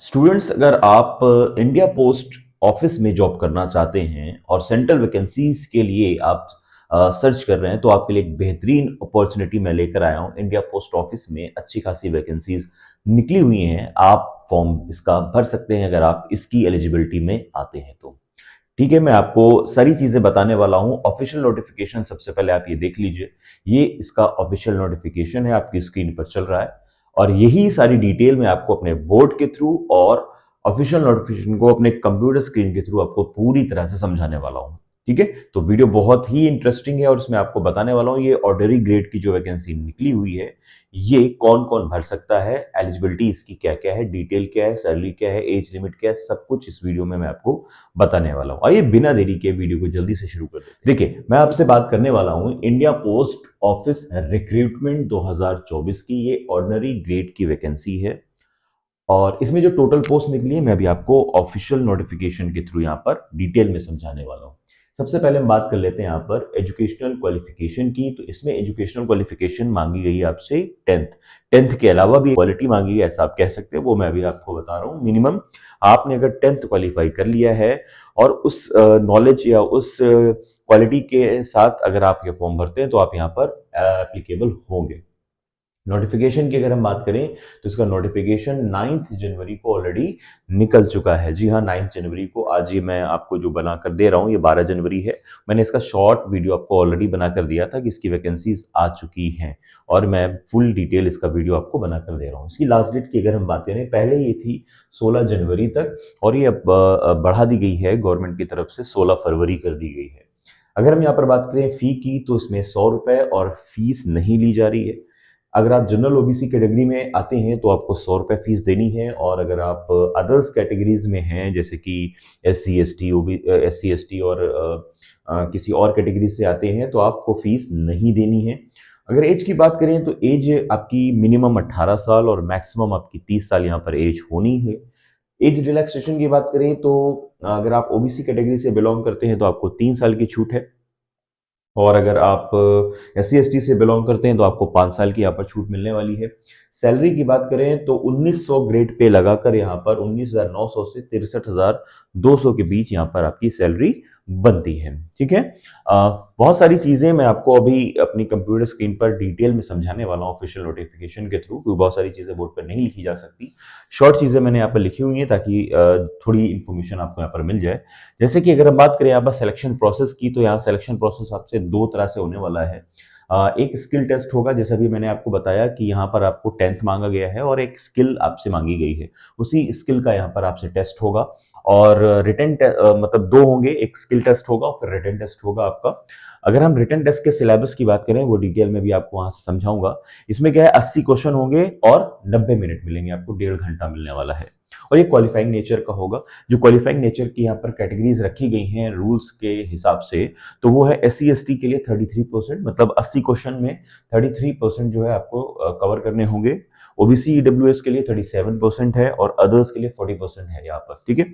Students, अगर आप India post office में जॉब करना चाहते हैं और सेंट्रल वैकेंसीज के लिए आप सर्च कर रहे हैं, तो आपके लिए एक बेहतरीन अपॉर्चुनिटी मैं लेकर आया हूं। इंडिया पोस्ट ऑफिस में अच्छी खासी वैकेंसीज निकली हुई हैं। आप फॉर्म इसका भर सकते हैं अगर आप इसकी एलिजिबिलिटी में आते हैं तो। ठीक है, मैं आपको सारी चीजें बताने वाला हूं। ऑफिशियल नोटिफिकेशन सबसे पहले आप ये देख लीजिए। ये इसका ऑफिशियल नोटिफिकेशन है, आपकी स्क्रीन पर चल रहा है। और यही सारी डिटेल मैं आपको अपने बोर्ड के थ्रू और ऑफिशियल नोटिफिकेशन को अपने कंप्यूटर स्क्रीन के थ्रू आपको पूरी तरह से समझाने वाला हूं। ठीक है, तो वीडियो बहुत ही इंटरेस्टिंग है और इसमें आपको बताने वाला हूं ये ऑर्डिनरी ग्रेड की जो वैकेंसी निकली हुई है, ये कौन कौन भर सकता है, एलिजिबिलिटी इसकी क्या क्या है, डिटेल क्या है, सैलरी क्या है, एज लिमिट क्या है, सब कुछ इस वीडियो में मैं आपको बताने वाला हूं। आइए बिना देरी के वीडियो को जल्दी से शुरू कर देते हैं। देखिए, मैं आपसे बात करने वाला हूं इंडिया पोस्ट ऑफिस रिक्रूटमेंट 2024 की। ये ऑर्डिनरी ग्रेड की वैकेंसी है और इसमें जो टोटल पोस्ट निकली है मैं अभी आपको ऑफिशियल नोटिफिकेशन के थ्रू यहाँ पर डिटेल में समझाने वाला हूँ। सबसे पहले हम बात कर लेते हैं यहाँ पर एजुकेशनल क्वालिफिकेशन की। तो इसमें एजुकेशनल क्वालिफिकेशन मांगी गई है आपसे 10th। 10th के अलावा भी क्वालिटी मांगी है, ऐसा आप कह सकते हैं, वो मैं अभी आपको बता रहा हूँ। मिनिमम आपने अगर 10th क्वालिफाई कर लिया है और उस नॉलेज या उस क्वालिटी के साथ अगर आप ये फॉर्म भरते हैं तो आप यहाँ पर एप्लीकेबल होंगे। नोटिफिकेशन की अगर हम बात करें तो इसका नोटिफिकेशन 9 जनवरी को ऑलरेडी निकल चुका है। जी हाँ, 9 जनवरी को। आज ही मैं आपको जो बनाकर दे रहा हूँ ये 12 जनवरी है। मैंने इसका शॉर्ट वीडियो आपको ऑलरेडी बनाकर दिया था कि इसकी वैकेंसीज आ चुकी हैं और मैं फुल डिटेल इसका वीडियो आपको बनाकर दे रहा हूँ। इसकी लास्ट डेट की अगर हम बात करें, पहले ये थी 16 जनवरी तक और ये अब बढ़ा दी गई है गवर्नमेंट की तरफ से, 16 फरवरी कर दी गई है। अगर हम यहाँ पर बात करें फी की तो इसमें 100 रुपए और फीस नहीं ली जा रही है। अगर आप जनरल ओबीसी कैटेगरी में आते हैं तो आपको 100 रुपये फीस देनी है और अगर आप अदर्स कैटेगरीज में हैं जैसे कि एस सी एस टी और किसी और कैटेगरी से आते हैं तो आपको फीस नहीं देनी है। अगर एज की बात करें तो एज आपकी मिनिमम 18 साल और मैक्सिमम आपकी 30 साल यहाँ पर एज होनी है। एज रिलैक्सेशन की बात करें तो अगर आप ओबीसी कैटेगरी से बिलोंग करते हैं तो आपको 3 साल की छूट है और अगर आप एस सी एस टी से बिलोंग करते हैं तो आपको 5 साल की यहाँ पर छूट मिलने वाली है। सैलरी की बात करें तो 1900 ग्रेड पे लगाकर यहाँ पर 19,900 से 63,200 के बीच यहाँ पर आपकी सैलरी बनती है। ठीक है, बहुत सारी चीजें मैं आपको अभी अपनी कंप्यूटर स्क्रीन पर डिटेल में समझाने वाला हूँ ऑफिशियल नोटिफिकेशन के थ्रू, क्योंकि बहुत सारी चीजें बोर्ड पर नहीं लिखी जा सकती। शॉर्ट चीजें मैंने यहाँ पर लिखी हुई हैं ताकि थोड़ी इन्फॉर्मेशन आपको यहाँ पर मिल जाए। जैसे कि अगर हम बात करें यहाँ पर सिलेक्शन प्रोसेस की, तो यहाँ सिलेक्शन प्रोसेस आपसे दो तरह से होने वाला है। एक स्किल टेस्ट होगा, जैसा भी मैंने आपको बताया कि यहाँ पर आपको 10th मांगा गया है और एक स्किल आपसे मांगी गई है। उसी स्किल का यहाँ पर आपसे टेस्ट होगा और रिटन मतलब दो होंगे, एक स्किल टेस्ट होगा और फिर रिटन टेस्ट होगा आपका। अगर हम रिटन टेस्ट के सिलेबस की बात करें, वो डिटेल में भी आपको वहां से समझाऊंगा। इसमें क्या है, 80 क्वेश्चन होंगे और 90 मिनट मिलेंगे आपको, 1.5 घंटा मिलने वाला है और ये क्वालिफाइंग नेचर का होगा। जो क्वालिफाइंग नेचर की यहाँ पर कैटेगरीज रखी गई हैं रूल्स के हिसाब से, तो वो है एस सी एस टी के लिए 33%, मतलब 80 क्वेश्चन में 33% जो है आपको कवर करने होंगे। ओबीसी ईडब्ल्यूएस के लिए 37% है और अदर्स के लिए 40% है यहाँ पर। ठीक है,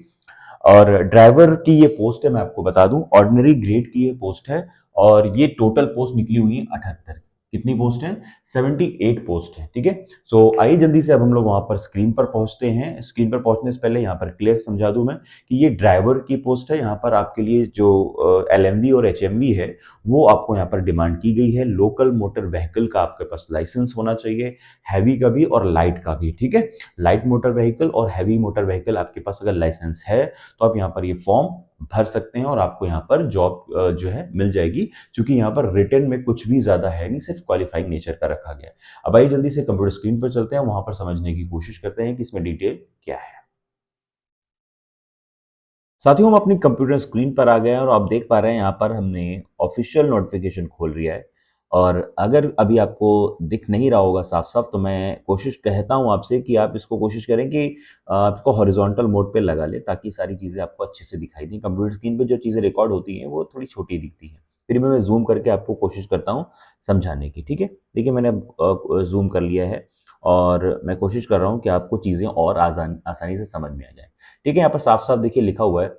और ड्राइवर की ये पोस्ट है, मैं आपको बता दूं ऑर्डिनरी ग्रेड की ये पोस्ट है और ये टोटल पोस्ट निकली हुई है 78। कितनी पोस्ट है? 78 पोस्ट है। ठीक है, सो आइए जल्दी से अब हम लोग वहां पर स्क्रीन पर पहुंचते हैं। स्क्रीन पर पहुंचने से पहले यहाँ पर क्लियर समझा दूं मैं कि ये ड्राइवर की पोस्ट है। यहाँ पर आपके लिए जो एलएमवी और एचएमवी है वो आपको यहाँ पर डिमांड की गई है। लोकल मोटर व्हीकल का आपके पास लाइसेंस होना चाहिए, हैवी का भी और लाइट का भी। ठीक है, लाइट मोटर व्हीकल और हैवी मोटर व्हीकल आपके पास अगर लाइसेंस है तो आप यहाँ पर ये फॉर्म भर सकते हैं और आपको यहाँ पर जॉब जो है मिल जाएगी, क्योंकि यहाँ पर रिटर्न में कुछ भी ज्यादा है नहीं, सिर्फ क्वालिफाइंग नेचर का रखा गया है। अब आइए जल्दी से कंप्यूटर स्क्रीन पर चलते हैं, वहां पर समझने की कोशिश करते हैं कि इसमें डिटेल क्या है। साथियों, हम अपनी कंप्यूटर स्क्रीन पर आ गए हैं और आप देख पा रहे हैं यहाँ पर हमने ऑफिशियल नोटिफिकेशन खोल लिया है। और अगर अभी आपको दिख नहीं रहा होगा साफ साफ, तो मैं कोशिश कहता हूँ आपसे कि आप इसको कोशिश करें कि आपको हॉरिजॉन्टल मोड पे लगा ले, ताकि सारी चीज़ें आपको अच्छे से दिखाई दें। कंप्यूटर स्क्रीन पे जो चीज़ें रिकॉर्ड होती हैं वो थोड़ी छोटी दिखती हैं। फिर मैं जूम करके आपको कोशिश करता हूँ समझाने की। ठीक है, देखिए मैंने जूम कर लिया है और मैं कोशिश कर रहा हूँ कि आपको चीज़ें और आसानी से समझ में आ जाए। ठीक है, यहाँ पर साफ साफ देखिए लिखा हुआ है।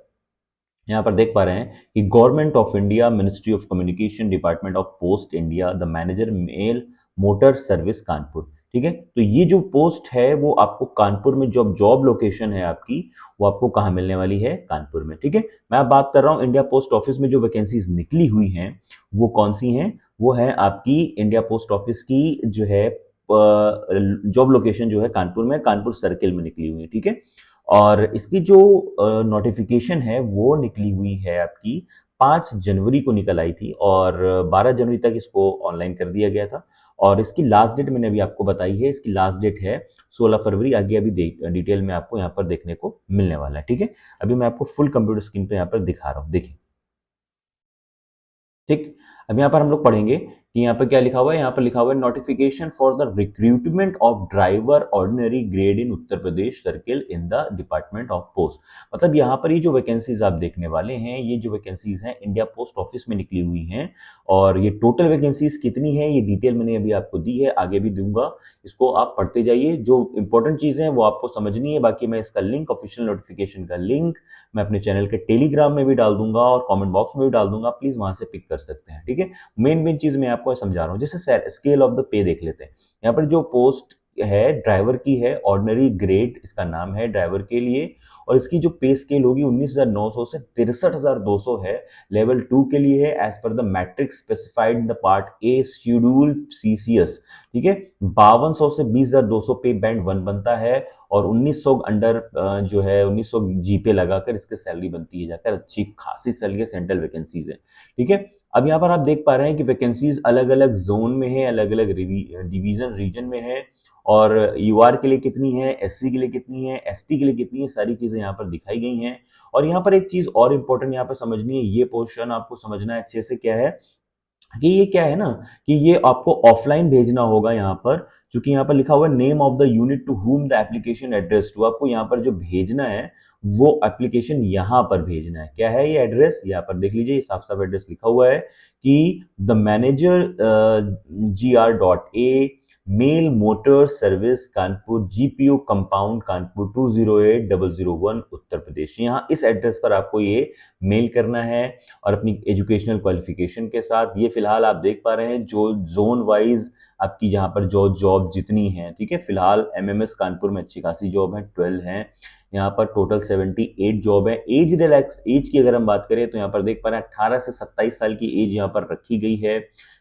यहाँ पर देख पा रहे हैं कि government of India, ministry of communication, department of post India, the manager mail motor service Kanpur. ठीक है। तो ये जो पोस्ट है वो आपको कानपुर में, जॉब जॉब लोकेशन है आपकी, वो आपको कहाँ मिलने वाली है, कानपुर में। ठीक है। मैं अब बात कर रहा हूँ इंडिया पोस्ट ऑफिस में जो वैकेंसीज निकली हुई हैं वो कौन सी हैं। वो है आपकी इंडिया पोस्ट ऑफिस की जो है जॉब लोकेशन जो है कानपुर में, कानपुर सर्किल में निकली हुई है। ठीक है। और इसकी जो नोटिफिकेशन है वो निकली हुई है आपकी 5 जनवरी को निकल आई थी, और 12 जनवरी तक इसको ऑनलाइन कर दिया गया था। और इसकी लास्ट डेट मैंने अभी आपको बताई है, इसकी लास्ट डेट है 16 फरवरी। आगे अभी डिटेल में आपको यहाँ पर देखने को मिलने वाला है। ठीक है। अभी मैं आपको फुल कंप्यूटर स्क्रीन पे यहाँ पर दिखा रहा हूँ, देखिए। ठीक। अब यहाँ पर हम लोग पढ़ेंगे कि यहाँ पर क्या लिखा हुआ है। यहाँ पर लिखा हुआ है notification for the recruitment of driver ordinary grade in Uttar Pradesh circle in the department of post. मतलब यहाँ पर ये जो वैकेंसीज आप देखने वाले हैं, ये जो वैकेंसीज हैं इंडिया पोस्ट ऑफिस में निकली हुई हैं। और ये टोटल वैकेंसीज कितनी है ये डिटेल मैंने अभी आपको दी है, आगे भी दूंगा। इसको आप पढ़ते जाइए, जो इंपॉर्टेंट चीजें हैं वो आपको समझनी है। बाकी मैं इसका लिंक, ऑफिशियल नोटिफिकेशन का लिंक मैं अपने चैनल के टेलीग्राम में भी डाल दूंगा और कमेंट बॉक्स में भी डाल दूंगा, प्लीज वहां से पिक कर सकते हैं। ठीक है। मेन मेन चीज मैं आपको समझा रहा हूँ। जैसे स्केल ऑफ द पे देख लेते हैं। यहाँ पर जो पोस्ट है ड्राइवर की है, ऑर्डिनरी ग्रेड इसका नाम है ड्राइवर के लिए। और इसकी जो पे स्केल होगी 19,900 से 63,200 है। लेवल 2 के लिए है as per the matrix specified in the part A schedule CCS. ठीक है। 5200 से 20,200 पे बैंड 1 बनता है। और 1900 अंडर जो है 1900 जीपे लगाकर इसकी सैलरी बनती है जाकर, अच्छी खासी सैलरी सेंट्रल वैकेंसीज है। ठीक है। अब यहाँ पर आप देख पा रहे हैं कि वैकेंसीज अलग अलग जोन में है, अलग अलग डिवीजन रीजन में है। और यूआर के लिए कितनी है, एससी के लिए कितनी है, एसटी के लिए कितनी है, सारी चीजें यहाँ पर दिखाई गई हैं। और यहाँ पर एक चीज और इंपॉर्टेंट यहाँ पर समझनी है, ये पोर्शन आपको समझना है अच्छे से, क्या है कि ये क्या है ना, कि ये आपको ऑफलाइन भेजना होगा यहाँ पर। क्योंकि यहाँ पर लिखा हुआ है name of the unit to whom the application address to. आपको यहाँ पर जो भेजना है वो एप्लीकेशन यहाँ पर भेजना है। क्या है ये एड्रेस, यहाँ पर देख लीजिए, साफ साफ एड्रेस लिखा हुआ है कि the manager GR.A mail motor service Kanpur GPO compound Kanpur 208001 Uttar Pradesh. यहाँ इस एड्रेस पर आपको ये मेल करना है और अपनी एजुकेशनल क्वालिफिकेशन के साथ। ये फिलहाल आप देख पा रहे हैं जो जोन वाइज आपकी जहाँ पर जो जॉब जितनी है। ठीक है। फिलहाल एमएमएस कानपुर में अच्छी खासी जॉब है, 12 हैं यहाँ पर, टोटल 78 जॉब है। एज की अगर हम बात करें तो यहाँ पर देख पा रहे हैं 18 से 27 साल की एज यहाँ पर रखी गई है।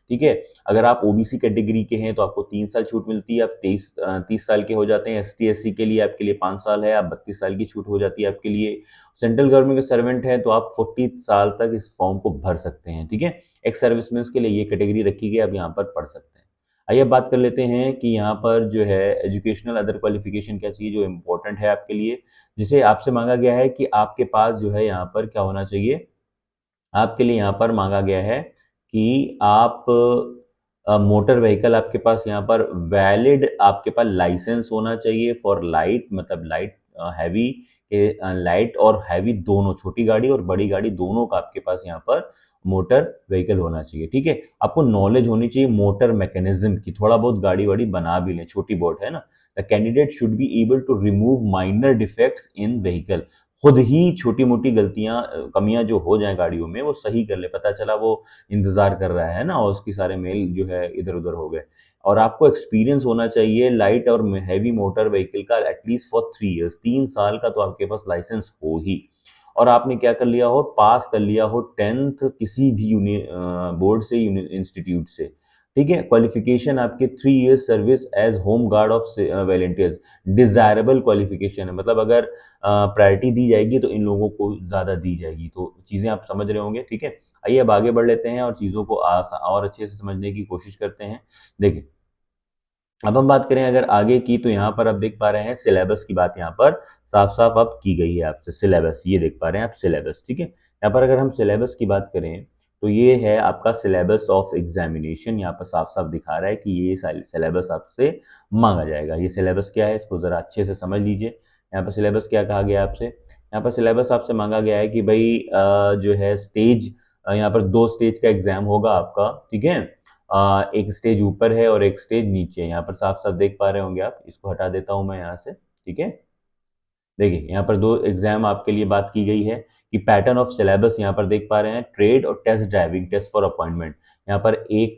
ठीक है। अगर आप ओबीसी कैटेगरी के हैं तो आपको 3 साल छूट मिलती है, आप 30 साल के हो जाते हैं। एसटी एससी के लिए आपके लिए 5 साल है, आप 32 साल की छूट हो जाती है आपके लिए। सेंट्रल गवर्नमेंट के सर्वेंट है तो आप 40 साल तक इस फॉर्म को भर सकते हैं। ठीक है। एक्स सर्विसमैन के लिए ये कैटेगरी रखी गई, आप यहाँ पर पढ़ सकते हैं। आइए अब बात कर लेते हैं कि यहाँ पर जो है एजुकेशनल अदर क्वालिफिकेशन क्या चाहिए जो इम्पोर्टेंट है आपके लिए। जिसे आपसे मांगा गया है कि आपके पास जो है यहाँ पर क्या होना चाहिए, आपके लिए यहाँ पर मांगा गया है कि आप मोटर व्हीकल, आपके पास यहाँ पर वैलिड आपके पास लाइसेंस होना चाहिए फॉर लाइट, मतलब लाइट हैवी के, लाइट और हैवी दोनों, छोटी गाड़ी और बड़ी गाड़ी दोनों का आपके पास यहाँ पर मोटर व्हीकल होना चाहिए। ठीक है। आपको नॉलेज होनी चाहिए मोटर मैकेनिज्म की, थोड़ा बहुत गाड़ी वाड़ी बना भी लें, छोटी बोट है ना। The candidate should be able to remove minor defects in vehicle. खुद ही छोटी मोटी गलतियां, कमियां जो हो जाए गाड़ियों में वो सही कर ले। पता चला वो इंतजार कर रहा है ना और उसकी सारे मेल जो है इधर उधर हो गए। और आपको एक्सपीरियंस होना चाहिए लाइट और हैवी मोटर व्हीकल का एटलीस्ट फॉर 3 इयर्स, 3 साल का तो आपके पास लाइसेंस हो ही। और आपने क्या कर लिया हो, पास कर लिया हो 10th किसी भी बोर्ड से, इंस्टीट्यूट से। ठीक है। क्वालिफिकेशन आपके 3 years service age home guard of volunteers, desirable qualification है। मतलब अगर प्रायोरिटी दी जाएगी तो इन लोगों को ज़्यादा दी जाएगी। तो चीज़ें आप समझ रहे होंगे। ठीक है। आइए अब आगे बढ़ लेते हैं और चीज़ों को और अच्छे से समझने की कोशिश करते हैं। देखिए, अब हम बात करें अगर आगे की, तो यहाँ पर आप देख पा रहे हैं सिलेबस की बात यहाँ पर साफ साफ अब की गई है आपसे। सिलेबस ये देख पा रहे हैं आप, सिलेबस। ठीक है। यहाँ पर अगर हम सिलेबस की बात करें तो ये है आपका सिलेबस ऑफ एग्जामिनेशन। यहाँ पर साफ साफ दिखा रहा है कि ये सिलेबस आपसे मांगा जाएगा। ये सिलेबस क्या है इसको ज़रा अच्छे से समझ लीजिए। यहाँ पर सिलेबस क्या कहा गया आपसे, यहाँ पर सिलेबस आपसे मांगा गया है कि भाई जो है स्टेज, यहाँ पर 2 स्टेज का एग्जाम होगा आपका। ठीक है। एक स्टेज ऊपर है और एक स्टेज नीचे है। यहाँ पर साफ साफ देख पा रहे होंगे आप, इसको हटा देता हूं मैं यहाँ से। ठीक है। देखिए, यहाँ पर 2 एग्जाम आपके लिए बात की गई है कि पैटर्न ऑफ सिलेबस यहाँ पर देख पा रहे हैं, ट्रेड और test driving test for appointment. यहाँ पर एक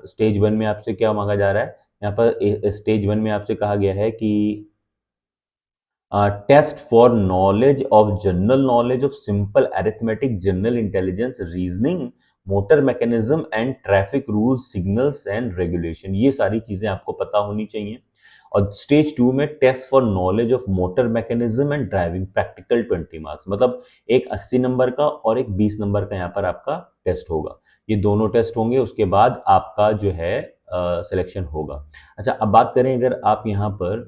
स्टेज 1 में आपसे क्या मांगा जा रहा है यहाँ पर स्टेज 1 में आपसे कहा गया है कि test for knowledge of general knowledge of simple arithmetic, general intelligence, reasoning, motor mechanism and traffic rules, signals and regulation. ये सारी चीजें आपको पता होनी चाहिए। और स्टेज 2 में test for knowledge of motor mechanism and driving, practical 20 marks, मतलब एक 80 नंबर का और एक 20 नंबर का यहाँ पर आपका टेस्ट होगा। ये दोनों टेस्ट होंगे, उसके बाद आपका जो है सिलेक्शन होगा। अच्छा, अब बात करें अगर आप यहाँ पर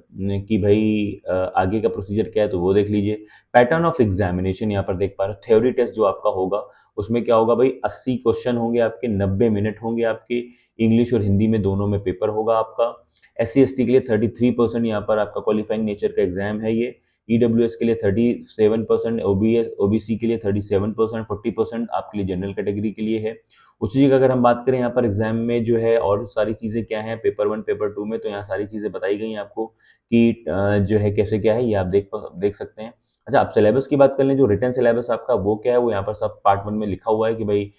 कि भाई आगे का प्रोसीजर क्या है, तो वो देख लीजिए। पैटर्न ऑफ एग्जामिनेशन यहाँ पर देख पा रहे हो। थ्योरी टेस्ट जो आपका होगा उसमें क्या होगा भाई, 80 क्वेश्चन होंगे आपके, 90 मिनट होंगे आपके, इंग्लिश और हिंदी में दोनों में पेपर होगा आपका। SC ST के लिए 33% यहाँ पर आपका क्वालिफाइंग नेचर का एग्जाम है ये। EWS के लिए 37%, OBC के लिए 37%, 40% आपके लिए जनरल कैटेगरी के लिए है। उसी जगह अगर हम बात करें यहाँ पर एग्जाम में जो है और सारी चीज़ें क्या हैं पेपर 1 पेपर 2 में, तो यहाँ सारी चीज़ें बताई गई हैं आपको कि जो है कैसे क्या है, ये आप देख सकते हैं। अच्छा, आप सिलेबस की बात कर लें, जो रिटर्न सिलेबस आपका वो क्या है, वो यहाँ पर सब पार्ट 1 में लिखा हुआ है कि भाई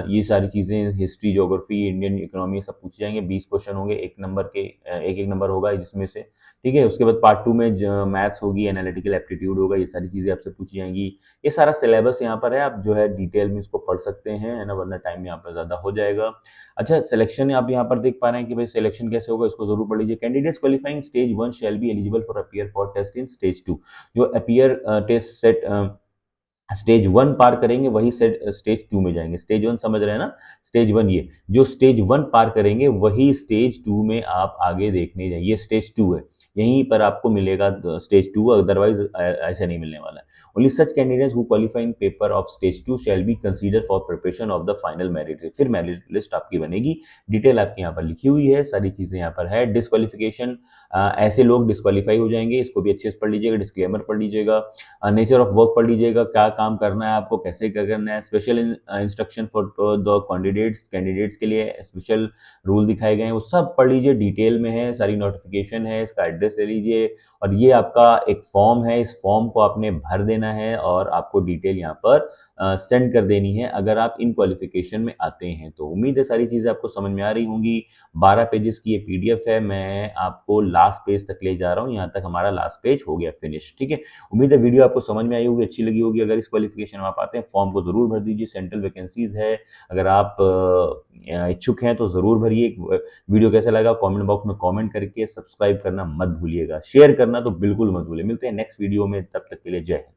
ये सारी चीज़ें हिस्ट्री, ज्योग्राफी, इंडियन इकोनॉमी सब पूछे जाएंगे। 20 क्वेश्चन होंगे, एक नंबर के, एक एक नंबर होगा जिसमें से, ठीक है। उसके बाद पार्ट 2 में मैथ्स होगी, एनालिटिकल एप्टीट्यूड होगा, ये सारी चीज़ें आपसे पूछी जाएंगी। ये सारा सिलेबस यहाँ पर है, आप जो है डिटेल में इसको पढ़ सकते हैं, है ना, वरना टाइम यहाँ पर ज़्यादा हो जाएगा। अच्छा, सिलेक्शन आप यहाँ पर देख पा रहे हैं कि भाई सिलेक्शन कैसे होगा, इसको जरूर पढ़ लीजिए। Candidates qualifying stage 1 shall be eligible for appear for test in stage 2। जो अपीयर टेस्ट सेट स्टेज 1 पार करेंगे वही स्टेज 2 में जाएंगे। स्टेज 1 समझ रहे हैं ना, स्टेज 1 ये जो स्टेज 1 पार करेंगे वही स्टेज 2 में आप आगे देखने जाएंगे। ये स्टेज 2 है, यहीं पर आपको मिलेगा स्टेज 2, अदरवाइज ऐसे नहीं मिलने वाला है। Only such candidates who qualify in paper of stage 2 shall be consider for preparation of the final merit list. फिर मेरिट लिस्ट आपकी बनेगी, डिटेल आपकी यहाँ पर लिखी हुई है, सारी चीजें यहाँ पर है। डिस्क्वालिफिकेशन, ऐसे लोग डिस्क्वालीफाई हो जाएंगे, इसको भी अच्छे से पढ़ लीजिएगा, डिस्क्लेमर पढ़ लीजिएगा, नेचर ऑफ वर्क पढ़ लीजिएगा, क्या काम करना है आपको, कैसे क्या करना है। Special instruction for the candidates के लिए स्पेशल रूल दिखाए गए हैं, वो सब पढ़ लीजिए, डिटेल में है, सारी नोटिफिकेशन है, इसका एड्रेस ले लीजिए। और ये आपका एक फॉर्म है, इस फॉर्म को आपने भर देना है और आपको डिटेल यहाँ पर सेंड कर देनी है अगर आप इन क्वालिफिकेशन में आते हैं तो। उम्मीद है सारी चीज़ें आपको समझ में आ रही होंगी। 12 पेजेस की ये PDF है, मैं आपको लास्ट पेज तक ले जा रहा हूँ, यहाँ तक हमारा लास्ट पेज हो गया फिनिश, ठीक है। उम्मीद है वीडियो आपको समझ में आई होगी, अच्छी लगी होगी। अगर इस क्वालिफिकेशन में आप आते हैं, फॉर्म को जरूर भर दीजिए, सेंट्रल वैकेंसीज है। अगर आप इच्छुक हैं तो जरूर भरिए। वीडियो कैसा लगा कमेंट बॉक्स में कमेंट करके सब्सक्राइब करना मत भूलिएगा, शेयर करना तो बिल्कुल मत भूलिए। मिलते हैं नेक्स्ट वीडियो में, तब तक के लिए जय हिंद।